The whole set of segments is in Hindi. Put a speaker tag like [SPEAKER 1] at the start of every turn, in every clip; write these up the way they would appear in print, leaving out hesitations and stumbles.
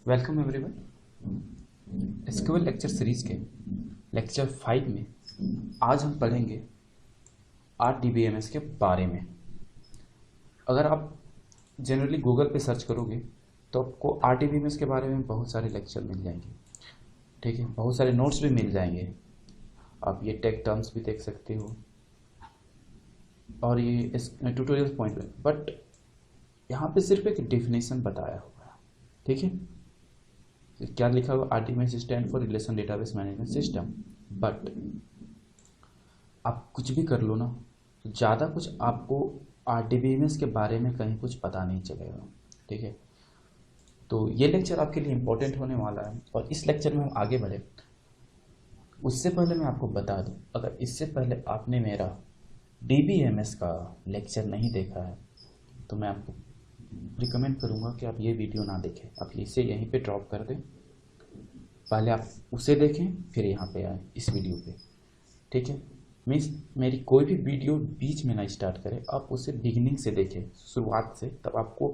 [SPEAKER 1] Welcome everyone. SQL lecture series के लेक्चर 5 में आज हम पढ़ेंगे आरडीबीएमएस के बारे में। अगर आप जनरली गूगल पे सर्च करोगे तो आपको आरडीबीएमएस के बारे में बहुत सारे लेक्चर मिल जाएंगे, ठीक है। बहुत सारे नोट्स भी मिल जाएंगे। आप ये टेक टर्म्स भी देख सकते हो और ये इस ट्यूटोरियल पॉइंट में, बट यहाँ पे सिर्फ एक डेफिनेशन बताया हुआ है, ठीक है। क्या लिखा हुआ? RDBMS stand for relation database management system. But आप कुछ भी कर लो ना, तो ज़्यादा कुछ आपको आरडीबीएमएस के बारे में कहीं कुछ पता नहीं चलेगा, ठीक है। तो ये लेक्चर आपके लिए इम्पोर्टेंट होने वाला है और इस लेक्चर में हम आगे बढ़े उससे पहले मैं आपको बता दूं, अगर इससे पहले आपने मेरा डीबीएमएस का लेक्चर नहीं देखा है तो मैं आपको रिकमेंड करूंगा कि आप ये वीडियो ना देखें, आप इसे यहीं पे ड्रॉप कर दें। पहले आप उसे देखें फिर यहाँ पे आए इस वीडियो पे, ठीक है। मीन्स मेरी कोई भी वीडियो बीच में ना स्टार्ट करें, आप उसे बिगिनिंग से देखें, शुरुआत से, तब आपको,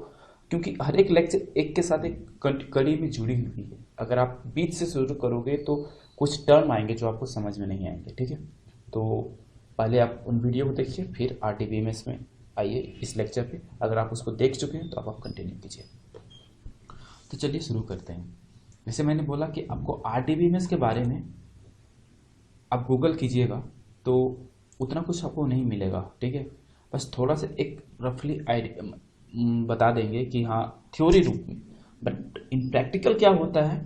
[SPEAKER 1] क्योंकि हर एक लेक्चर एक के साथ एक कड़ी में जुड़ी हुई है। अगर आप बीच से शुरू करोगे तो कुछ टर्म आएंगे जो आपको समझ में नहीं आएंगे, ठीक है। तो पहले आप उन वीडियो को देखिए फिर आरडीबीएमएस में आइए इस लेक्चर पे। अगर आप उसको देख चुके हैं तो आप कंटिन्यू कीजिए। तो चलिए शुरू करते हैं। जैसे मैंने बोला कि आपको आरडीबीएमएस के बारे में आप गूगल कीजिएगा तो उतना कुछ आपको नहीं मिलेगा, ठीक है। बस थोड़ा सा एक रफली आइडिया बता देंगे कि हाँ थ्योरी रूप में, बट इन प्रैक्टिकल क्या होता है।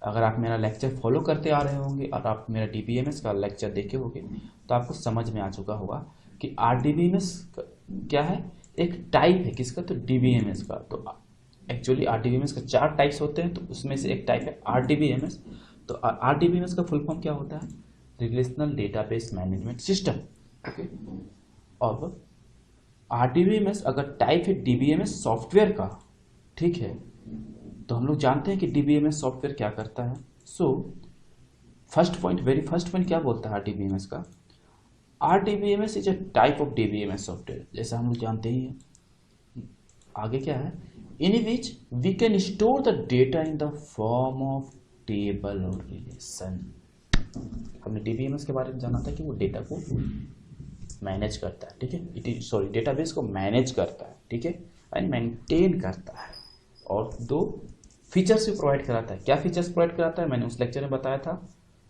[SPEAKER 1] अगर आप मेरा लेक्चर फॉलो करते आ रहे होंगे और आप मेरा डीबीएमएस का लेक्चर देखे होंगे तो आपको समझ में आ चुका होगा कि आरडीबीएमएस क्या है। एक टाइप है किसका? तो डीबीएमएस का। तो एक्चुअली आरडीबीएमएस का 4 टाइप्स होते हैं, तो उसमें से एक टाइप है आरडीबीएमएस। तो आरडीबीएमएस का फुल फॉर्म क्या होता है? Relational database management system, okay. अब आरडीबीएमएस अगर टाइप है डीबीएमएस सॉफ्टवेयर का, ठीक है, तो हम लोग जानते हैं कि डीबीएमएस सॉफ्टवेयर क्या करता है। सो वेरी फर्स्ट पॉइंट क्या बोलता है आरडीबीएमएस का? RDBMS is a type of DBMS software, जैसा हम लोग जानते ही हैं। आगे क्या है? In which we can store the data in the form of table और रिलेशन। हमने DBMS के बारे में जाना था कि वो डेटा को मैनेज करता है, ठीक है। डेटाबेस को मैनेज करता है, ठीक है, एंड मेंटेन करता है, और 2 फीचर्स भी प्रोवाइड कराता है। क्या फीचर्स प्रोवाइड कराता है मैंने उस लेक्चर में बताया था।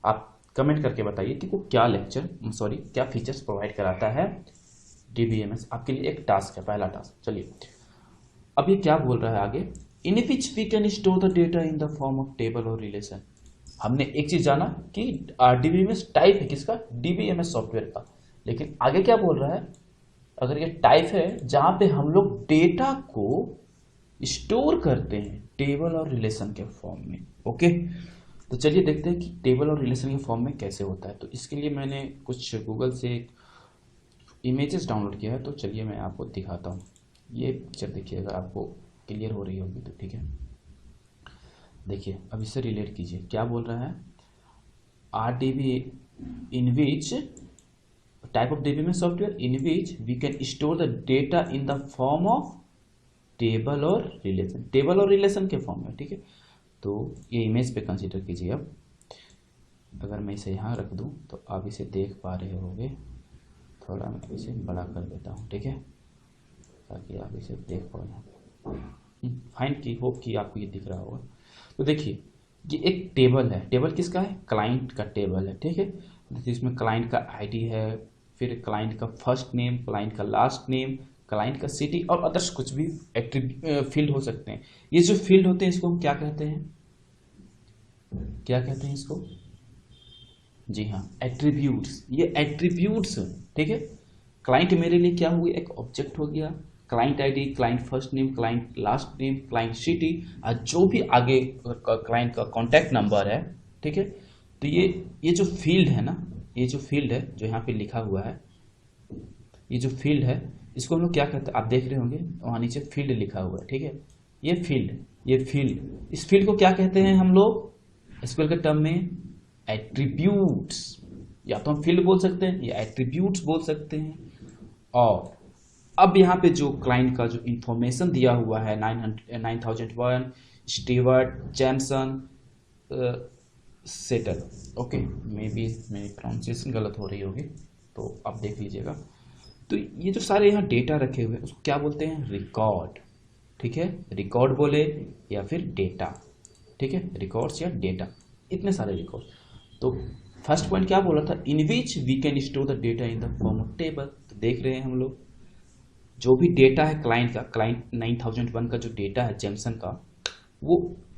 [SPEAKER 1] आप कमेंट करके बताइए कि वो क्या फीचर्स प्रोवाइड कराता है डीबीएमएस। आपके लिए एक टास्क है, पहला टास्क। चलिए अब ये क्या बोल रहा है आगे? In which we can store the data in the form of table और रिलेशन। हमने एक चीज जाना कि डीबीएमएस टाइप है किसका? डीबीएमएस सॉफ्टवेयर का। लेकिन आगे क्या बोल रहा है? अगर ये टाइप है जहां पे हम लोग डेटा को स्टोर करते हैं टेबल और रिलेशन के फॉर्म में, ओके। तो चलिए देखते हैं कि टेबल और रिलेशन के फॉर्म में कैसे होता है। तो इसके लिए मैंने कुछ गूगल से इमेजेस डाउनलोड किया है, तो चलिए मैं आपको दिखाता हूँ। ये पिक्चर देखिए, अगर आपको क्लियर हो रही होगी तो ठीक है। देखिए अब इससे रिलेट कीजिए, क्या बोल रहा है? RDB in which type of DBMS software in which we can store the data in the form of table और रिलेशन। टेबल और रिलेशन के फॉर्म में, ठीक है। तो ये इमेज पे कंसीडर कीजिए। अब अगर मैं इसे यहाँ रख दूँ तो आप इसे देख पा रहे होंगे। थोड़ा मैं इसे बड़ा कर देता हूँ, ठीक है, ताकि आप इसे देख पाओ यहाँ पे। फाइन की होप कि आपको ये दिख रहा होगा। तो देखिए ये एक टेबल है। टेबल किसका है? क्लाइंट का टेबल है, ठीक है। इसमें क्लाइंट का आईडी है, फिर क्लाइंट का फर्स्ट नेम, क्लाइंट का लास्ट नेम, क्लाइंट का सिटी और अदर्स कुछ भी फील्ड हो सकते हैं। ये जो फील्ड होते हैं इसको हम क्या कहते हैं? क्या कहते हैं इसको? जी हाँ, एट्रीब्यूट्स। ये एट्रीब्यूट्स, ठीक है। क्लाइंट मेरे लिए क्या हुई? एक ऑब्जेक्ट हो गया। Client ID, client first name, client last name, client city, जो भी आगे क्लाइंट का कॉन्टैक्ट नंबर है, ठीक है। तो ये जो फील्ड है ना, ये जो फील्ड है जो यहाँ पे लिखा हुआ है, ये जो फील्ड है इसको हम लोग क्या कहते हैं? आप देख रहे होंगे वहाँ नीचे फील्ड लिखा हुआ है, ठीक है। ये फील्ड, इस फील्ड को क्या कहते हैं हम लोग एसक्यूएल के टर्म में? एट्रीब्यूट्स। या तो हम फील्ड बोल सकते हैं या एट्रीब्यूट्स बोल सकते हैं। और अब यहाँ पे जो क्लाइंट का जो इंफॉर्मेशन दिया हुआ है 9001 Stewart Jameson settle, okay, may be मेरी प्रोनाउंसिएशन गलत हो रही होगी तो आप देख लीजिएगा। तो ये जो सारे यहाँ डेटा रखे हुए हैं उसको क्या बोलते हैं, रिकॉर्ड। ठीक है, रिकॉर्ड बोले या फिर डेटा, ठीक है, रिकॉर्ड्स या डेटा, इतने सारे रिकॉर्ड। तो फर्स्ट पॉइंट क्या बोला था, in which we can store the data in the form of table. तो देख रहे हैं हम लोग जो भी डेटा है क्लाइंट का, क्लाइंट 9001 का जो डेटा है जैमसन का, वो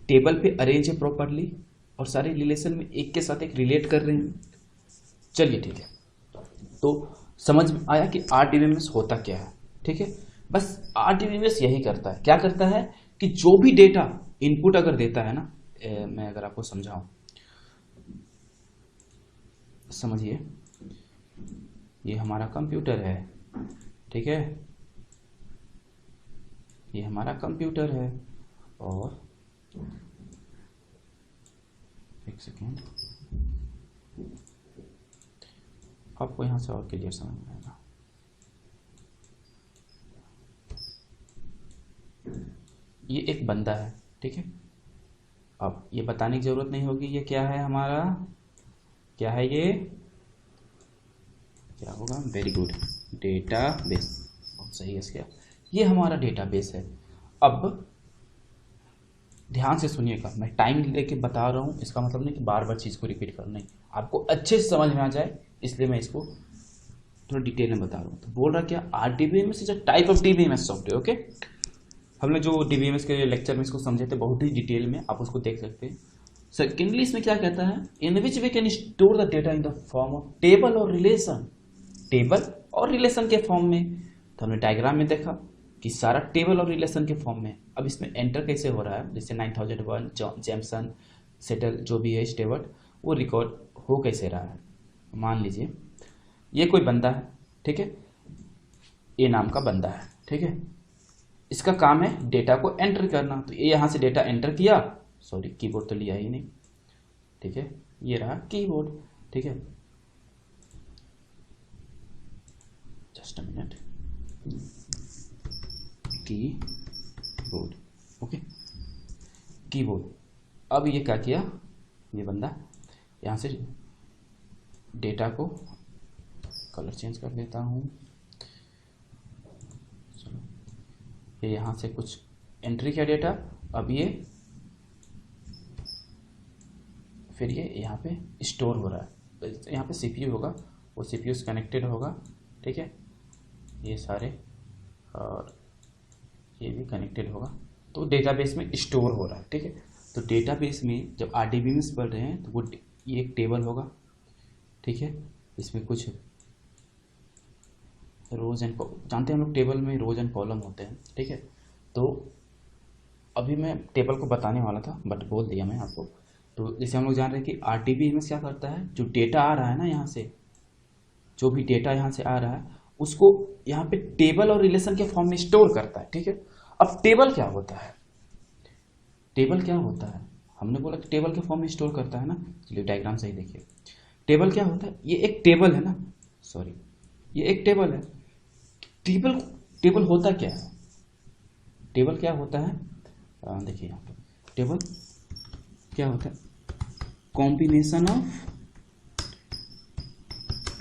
[SPEAKER 1] टेबल पे अरेंज है प्रॉपरली और सारे रिलेशन में एक के साथ एक रिलेट कर रहे हैं। चलिए ठीक है, तो समझ में आया कि आरडीबीएमएस होता क्या है। ठीक है, बस आरडीबीएमएस यही करता है, क्या करता है कि जो भी डेटा इनपुट अगर देता है ना, मैं अगर आपको समझाऊं, समझिए ये हमारा कंप्यूटर है, ठीक है, ये हमारा कंप्यूटर है और एक सेकेंड, आपको यहां से और क्लियर समझ में आएगा। ये एक बंदा है, ठीक है, अब ये बताने की जरूरत नहीं होगी ये क्या है हमारा, क्या है ये, क्या होगा, वेरी गुड, डेटाबेस, बहुत सही है इसका, ये हमारा डेटाबेस है। अब ध्यान से सुनिएगा, मैं टाइम लेके बता रहा हूँ, इसका मतलब नहीं कि बार बार चीज़ को रिपीट करना है, आपको अच्छे से समझ में आ जाए इसलिए मैं इसको थोड़ा डिटेल में बता रहा हूँ। तो बोल रहा क्या, RDBMS is a type of DBMS software. Okay, हमने जो डीबीएमएस के लेक्चर में इसको समझे थे बहुत ही डिटेल में, आप उसको देख सकते हैं। सेकेंडली इसमें क्या कहता है, in which we can store the data in the form of table और रिलेशन, टेबल और रिलेशन के फॉर्म में। तो हमने डायग्राम में देखा कि सारा टेबल और रिलेशन के फॉर्म में। अब इसमें एंटर कैसे हो रहा है, जैसे 9001 जैमसन सेटल जो भी है स्टेवर्ट, वो रिकॉर्ड हो कैसे रहा है। मान लीजिए ये कोई बंदा है, ठीक है, ए नाम का बंदा है, ठीक है, इसका काम है डेटा को एंटर करना। तो ये यहाँ से डेटा एंटर किया, सॉरी कीबोर्ड तो लिया ही नहीं, ठीक है, ये रहा कीबोर्ड, ठीक है, just a minute, keyboard, okay, keyboard. अब ये क्या किया, ये बंदा यहाँ से डेटा को, कलर चेंज कर देता हूँ, चलो, ये यहाँ से कुछ एंट्री किया डेटा, अब ये फिर ये यहाँ पे स्टोर हो रहा है, यहाँ पे सीपीयू होगा, वो सीपीयू से कनेक्टेड होगा, ठीक है, ये सारे और ये भी कनेक्टेड होगा, तो डेटाबेस में स्टोर हो रहा है, ठीक है। तो डेटाबेस में जब आरडीबीएमएस पढ़ रहे हैं तो वो ये एक टेबल होगा, ठीक है, इसमें कुछ रोज एंड, जानते हैं हम लोग टेबल में रोज एंड कॉलम होते हैं, ठीक है। तो अभी मैं टेबल को बताने वाला था बट बोल दिया मैं आपको। तो जैसे हम लोग जान रहे हैं कि आरडीबीएमएस क्या करता है, जो डेटा आ रहा है ना यहाँ से, जो भी डेटा यहाँ से आ रहा है उसको यहाँ पे टेबल और रिलेशन के फॉर्म में स्टोर करता है, ठीक है। अब टेबल क्या होता है, टेबल क्या होता है, हमने बोला कि टेबल के फॉर्म में स्टोर करता है ना, चलिए डायग्राम सही देखिए, टेबल क्या होता है, ये एक टेबल है ना, सॉरी ये एक टेबल है। टेबल टेबल होता क्या है, टेबल क्या होता है, देखिए यहाँ पे टेबल क्या होता है, combination of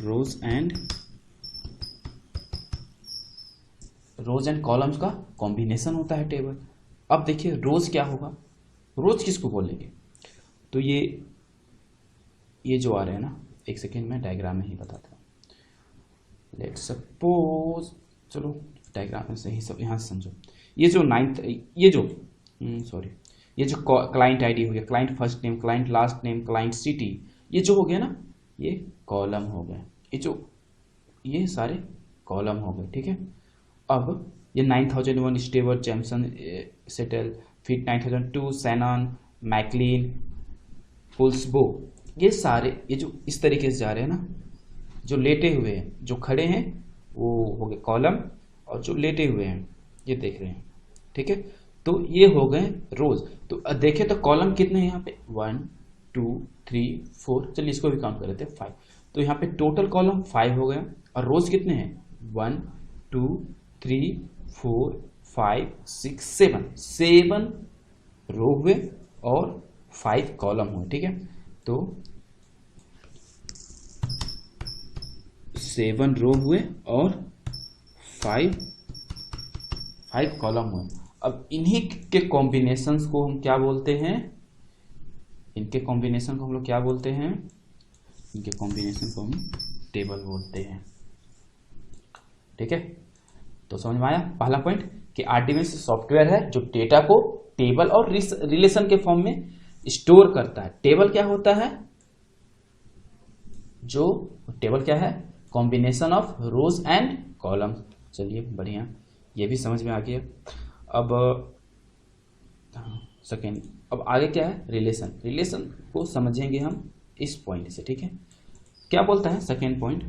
[SPEAKER 1] rose and columns का कॉम्बिनेशन होता है टेबल। अब देखिए रोज क्या होगा, रोज किसको बोलेंगे, तो ये जो आ रहे हैं ना, एक सेकेंड में डायग्राम में ही बताता हूँ। लेट्स सपोज, चलो डायग्राम में सही सब यहाँ से समझो, ये जो ये जो क्लाइंट आईडी हो गया, client first name, client last name, client city, ये जो हो गया ना, ये कॉलम हो गए, ये सारे कॉलम हो गए, ठीक है। अब ये 9001 स्टेवर्ट जैमसन सेटल, फिर 9002 सैनन मैकलीन फुल्सबो, ये सारे ये जो इस तरीके से जा रहे हैं ना, जो लेटे हुए हैं, जो खड़े हैं वो हो गए कॉलम, और जो लेटे हुए हैं ये देख रहे हैं, ठीक है। तो ये हो गए रोज। तो देखें तो कॉलम कितने हैं यहाँ पे, 1 2 3 4, चलिए इसको भी काउंट कर लेते हैं 5। तो यहाँ पे टोटल कॉलम 5 हो गए, और रोज कितने हैं, 1 2 3 4 5 6 7 रो हुए और 5 कॉलम हुए, ठीक है। तो 7 रो हुए और 5 कॉलम हुए। अब इन्हीं के कॉम्बिनेशंस को हम क्या बोलते हैं, इनके कॉम्बिनेशन को हम लोग क्या बोलते हैं, इनके कॉम्बिनेशन को हम टेबल बोलते हैं, ठीक है। तो समझ में आया पहला पॉइंट कि आरडीबीएमएस सॉफ्टवेयर है जो डेटा को टेबल और रिलेशन के फॉर्म में स्टोर करता है। टेबल क्या होता है, जो टेबल क्या है, combination of rose and column. चलिए बढ़िया, ये भी समझ में आ गया। अब सेकेंड, अब आगे क्या है, रिलेशन को समझेंगे हम इस पॉइंट से, ठीक है। क्या बोलता है सेकेंड पॉइंट,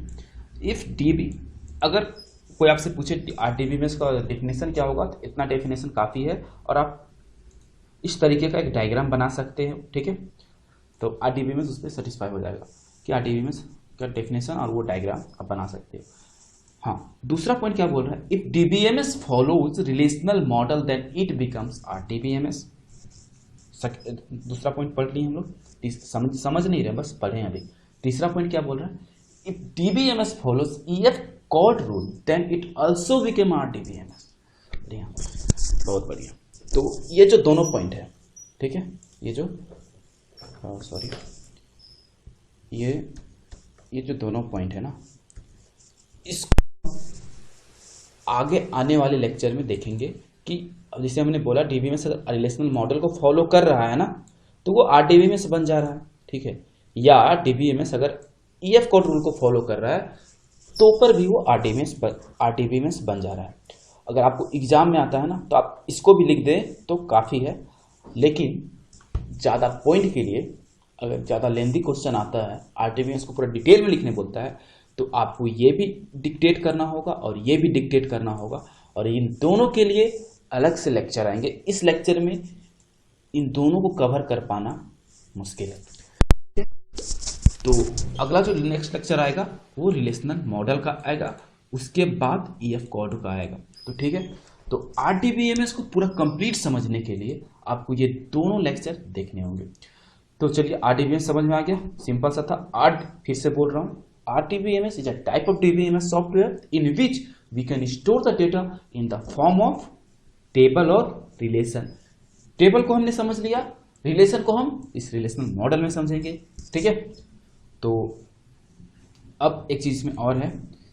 [SPEAKER 1] इफ डीबी, अगर कोई आपसे पूछे आरडीबीएमएस का डेफिनेशन क्या होगा, तो इतना डेफिनेशन काफ़ी है और आप इस तरीके का एक डायग्राम बना सकते हैं, ठीक है। तो आरडीबीएमएस उस पर सेटिस्फाई हो जाएगा कि आरडीबीएमएस का डेफिनेशन और वो डायग्राम आप बना सकते हो। हाँ, दूसरा पॉइंट क्या बोल रहा है, if DBMS follows relational model then it becomes RDBMS. दूसरा पॉइंट पढ़ लिए हम लोग, समझ नहीं रहे, बस पढ़े अभी। तीसरा पॉइंट क्या बोल रहा है, if DBMS follows EF Codd rule then it also become RDBMS. बढ़िया, बहुत बढ़िया। तो ये जो दोनों पॉइंट है, ठीक है, ये जो सॉरी ये जो दोनों पॉइंट है ना, इसको आगे आने वाले लेक्चर में देखेंगे कि जैसे हमने बोला डीबीएमएस अगर रिलेशनल मॉडल को फॉलो कर रहा है ना, तो वो आरडीबीएमएस बन जा रहा है, ठीक है। या डीबीएमएस अगर ईएफ कोड रूल को फॉलो कर रहा है तो पर भी वो आरडीबीएमएस बन जा रहा है। अगर आपको एग्जाम में आता है ना, तो आप इसको भी लिख दें तो काफ़ी है, लेकिन ज़्यादा पॉइंट के लिए अगर ज़्यादा लेंथी क्वेश्चन आता है, आरडीबीएमएस को पूरा डिटेल में लिखने बोलता है, तो आपको ये भी डिक्टेट करना होगा और ये भी डिक्टेट करना होगा, और इन दोनों के लिए अलग से लेक्चर आएंगे। इस लेक्चर में इन दोनों को कवर कर पाना मुश्किल है। तो अगला जो नेक्स्ट लेक्चर आएगा वो रिलेशनल मॉडल का आएगा, उसके बाद ईएफ कोड का आएगा। तो ठीक है, तो आरडीबीएमएस को पूरा कंप्लीट समझने के लिए आपको ये दोनों लेक्चर देखने होंगे। तो चलिए, आरडीबीएमएस समझ में आ गया, सिंपल सा था। फिर से बोल रहा हूँ, RDBMS is a type of DBMS software in which we can store the data in the form of table और relation। टेबल को हमने समझ लिया, रिलेशन को हम इस रिलेशनल मॉडल में समझेंगे, ठीक है। तो अब एक चीज में और है,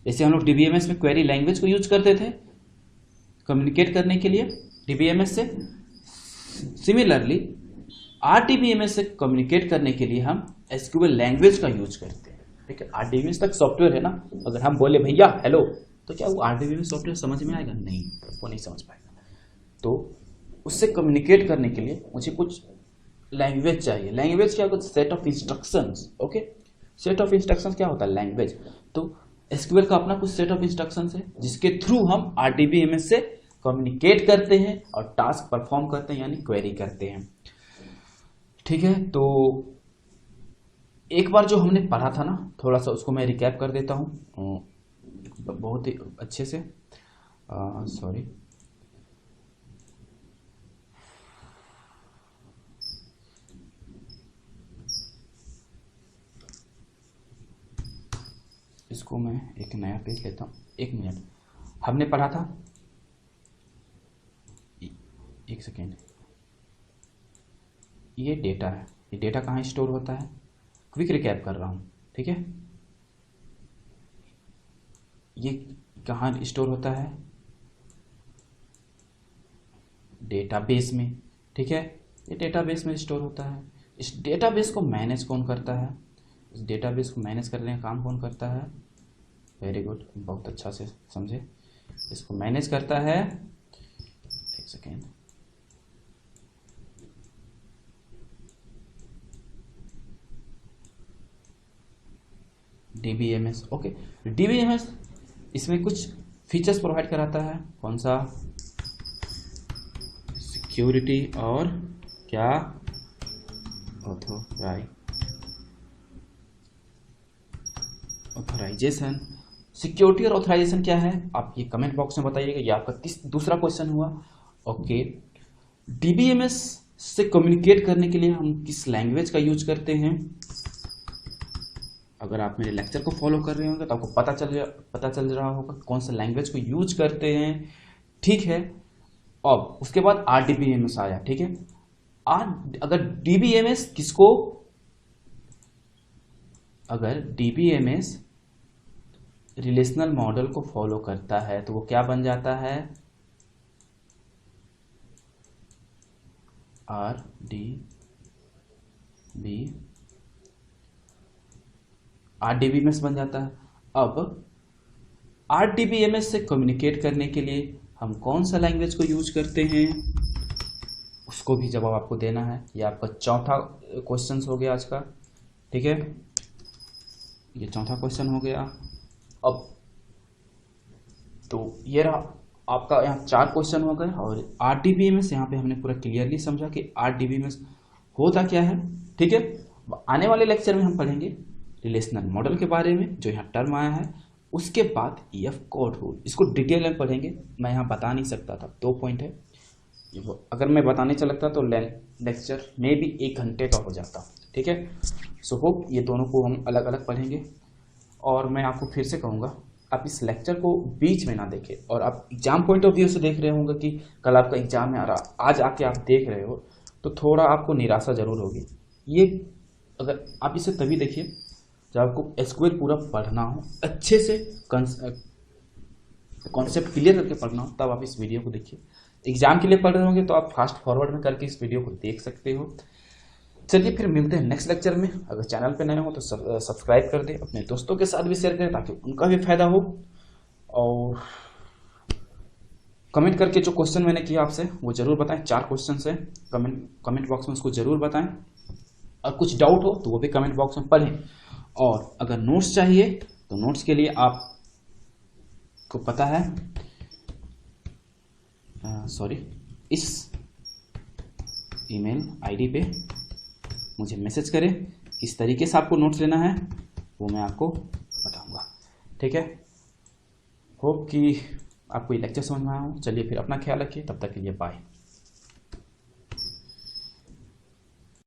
[SPEAKER 1] जैसे हम लोग डीबीएमएस में क्वेरी लैंग्वेज को यूज करते थे कम्युनिकेट करने के लिए डीबीएमएस से, सिमिलरली आरडीबीएमएस से कम्युनिकेट करने के लिए हम एसक्यूएल लैंग्वेज का यूज करते हैं, ठीक है। आरडीबीएमएस तक सॉफ्टवेयर है ना, अगर हम बोले भैया हेलो, तो क्या वो आरडीबीएमएस सॉफ्टवेयर समझ में आएगा? नहीं, वो नहीं समझ पाएगा। तो उससे कम्युनिकेट करने के लिए मुझे कुछ लैंग्वेज चाहिए। लैंग्वेज क्या होता है? Set of instructions. Okay, set of instructions क्या होता है? लैंग्वेज। तो एसक्यूएल का अपना कुछ सेट ऑफ इंस्ट्रक्शंस है जिसके थ्रू हम आरडीबीएमएस से कम्युनिकेट करते हैं और टास्क परफॉर्म करते हैं, यानी क्वेरी करते हैं, ठीक है। तो एक बार जो हमने पढ़ा था ना, थोड़ा सा उसको मैं रिकैप कर देता हूँ बहुत ही अच्छे से। सॉरी, इसको मैं एक नया पेज लेता हूँ, एक मिनट। हमने पढ़ा था, एक सेकेंड, ये डेटा है, ये डेटा कहाँ स्टोर होता है? क्विक रिकैप कर रहा हूँ, ठीक है। ये कहाँ स्टोर होता है? डेटाबेस में, ठीक है। ये डेटाबेस में स्टोर होता है। इस डेटाबेस को मैनेज कौन करता है? इस डेटाबेस को मैनेज करने का काम कौन करता है? वेरी गुड, बहुत अच्छा से समझे। इसको मैनेज करता है, एक सेकेंड, डीबीएमएस। ओके, डीबीएमएस इसमें कुछ फीचर्स प्रोवाइड कराता है। कौन सा? सिक्योरिटी और क्या? ऑथराइजेशन सिक्योरिटी और ऑथराइजेशन क्या है आप ये कमेंट बॉक्स में बताइएगा। ये आपका दूसरा क्वेश्चन हुआ। ओके, डीबीएमएस से कम्युनिकेट करने के लिए हम किस लैंग्वेज का यूज करते हैं? अगर आप मेरे लेक्चर को फॉलो कर रहे होंगे तो आपको पता चल रहा होगा कौन सा लैंग्वेज को यूज करते हैं। ठीक है, अब उसके बाद आरडीबीएमएस आया। ठीक है, अगर डीबीएमएस रिलेशनल मॉडल को फॉलो करता है तो वो क्या बन जाता है? आरडीबीएमएस बन जाता है। अब आरडीबीएमएस से कम्युनिकेट करने के लिए हम कौन सा लैंग्वेज को यूज करते हैं, उसको भी जवाब आपको देना है। ये आपका चौथा क्वेश्चन हो गया आज का। ठीक है, ये चौथा क्वेश्चन हो गया। अब तो ये रहा आपका, यहाँ 4 क्वेश्चन हो गए। और आरडीबीएमएस यहाँ पे हमने पूरा क्लियरली समझा कि आरडीबीएमएस होता क्या है। ठीक है, आने वाले लेक्चर में हम पढ़ेंगे रिलेशनल मॉडल के बारे में, जो यहाँ टर्म आया है। उसके बाद ईएफ कोड रूल, इसको डिटेल में पढ़ेंगे। मैं यहाँ बता नहीं सकता था, 2 पॉइंट है। अगर मैं बताने चलता तो लेक्चर में भी 1 घंटे का हो जाता। ठीक है, सो होप ये दोनों को हम अलग अलग पढ़ेंगे। और मैं आपको फिर से कहूँगा, आप इस लेक्चर को बीच में ना देखें। और आप एग्जाम पॉइंट ऑफ व्यू से देख रहे होंगे कि कल आपका एग्जाम है और आज आके आप देख रहे हो, तो थोड़ा आपको निराशा जरूर होगी। ये अगर आप इसे तभी देखिए जब आपको एसक्यूएल पूरा पढ़ना हो, अच्छे से कॉन्सेप्ट क्लियर करके पढ़ना हो, तब आप इस वीडियो को देखिए। एग्जाम के लिए पढ़ रहे होंगे तो आप फास्ट फॉरवर्ड में करके इस वीडियो को देख सकते हो। चलिए फिर मिलते हैं नेक्स्ट लेक्चर में। अगर चैनल पे नए हो तो सब्सक्राइब कर दें, अपने दोस्तों के साथ भी शेयर करें ताकि उनका भी फायदा हो। और कमेंट करके जो क्वेश्चन मैंने किया आपसे वो जरूर बताएं। 4 क्वेश्चन है, कमेंट बॉक्स में उसको जरूर बताएं। और कुछ डाउट हो तो वो भी कमेंट बॉक्स में पढ़ें। और अगर नोट्स चाहिए तो नोट्स के लिए आपको पता है, इस ईमेल आईडी पे मुझे मैसेज करें। किस तरीके से आपको नोट्स लेना है वो मैं आपको बताऊंगा। ठीक है, होप कि आपको ये लेक्चर समझ में आया हो। चलिए फिर अपना ख्याल रखिए, तब तक के लिए बाय।